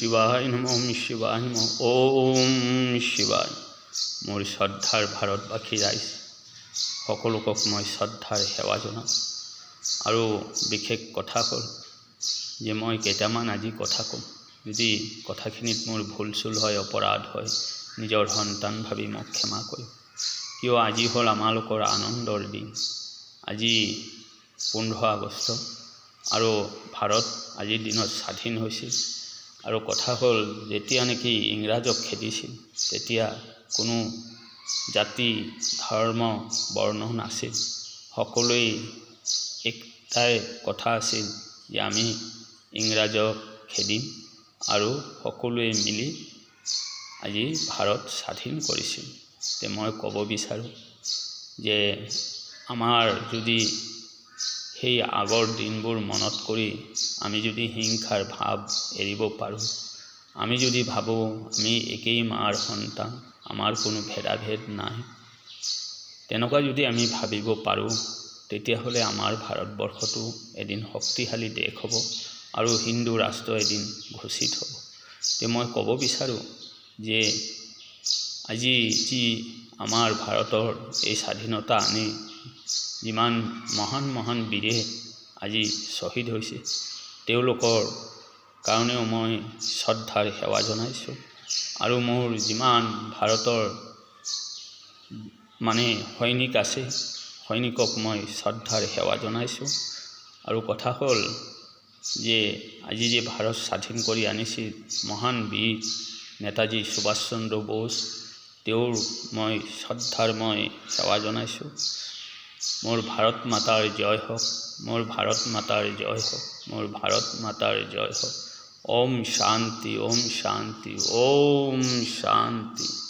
শিৱায় নমঃ, ওম শিৱায় নমঃ, ওম শিৱায়। মোৰ শ্ৰদ্ধাৰ ভাৰতবাসী ৰাইজ সকলোকক মই শ্ৰদ্ধাৰ সেৱা জনাওঁ। আৰু বিশেষ কথা হ'ল যে মই কেইটামান আজি কথা ক'ম। যদি কথাখিনিত মোৰ ভুল চুল হয়, অপৰাধ হয়, নিজৰ সন্তান ভাবি মোক ক্ষমা কৰিব। কিয় আজি হ'ল আমালোকৰ আনন্দৰ দিন। আজি 15 আগষ্ট আৰু ভাৰত আজিৰ দিনত স্বাধীন হৈছিল। আৰু কথা হ'ল যেতিয়া নেকি ইংৰাজক খেদিছিল তেতিয়া কোনো জাতি ধৰ্ম বৰ্ণ নাছিল। সকলোৱে একটাই কথা আছিল যে আমি ইংৰাজক খেদিম আৰু সকলোৱে মিলি আজি ভাৰত স্বাধীন কৰিছিল। তে মই ক'ব বিচাৰোঁ যে আমাৰ যদি সেই আগৰ দিনবোৰ মনত কৰি আমি যদি হিংসাৰ ভাৱ এৰিব পাৰোঁ, আমি যদি ভাবোঁ আমি একেই মাৰ সন্তান, আমাৰ কোনো ভেদাভেদ নাই, তেনেকুৱা যদি আমি ভাবিব পাৰোঁ, তেতিয়াহ'লে আমাৰ ভাৰতবৰ্ষটো এদিন শক্তিশালী দেশ হ'ব আৰু হিন্দু ৰাষ্ট্ৰ এদিন ঘোষিত হ'ব। তে মই ক'ব বিচাৰোঁ যে আজি যি আমাৰ ভাৰতৰ এই স্বাধীনতা আনি যিমান মহান মহান বীৰে আজি শ্বহীদ হৈছে, তেওঁলোকৰ কাৰণেও মই শ্ৰদ্ধাৰ সেৱা জনাইছোঁ। আৰু মোৰ যিমান ভাৰতৰ সৈনিক আছে, সৈনিকক মই শ্ৰদ্ধাৰ সেৱা জনাইছোঁ। আৰু কথা হ'ল যে আজি যে ভাৰত স্বাধীন কৰি আনিছিল মহান বীৰ নেতাজী সুভাষ চন্দ্ৰ বোস, তেওঁৰ মই শ্ৰদ্ধাৰ সেৱা জনাইছোঁ। মোৰ ভাৰত মাতাৰ জয় হওক, মোৰ ভাৰত মাতাৰ জয় হওক, মোৰ ভাৰত মাতাৰ জয় হওক। ওম শান্তি, ওম শান্তি, ওম শান্তি।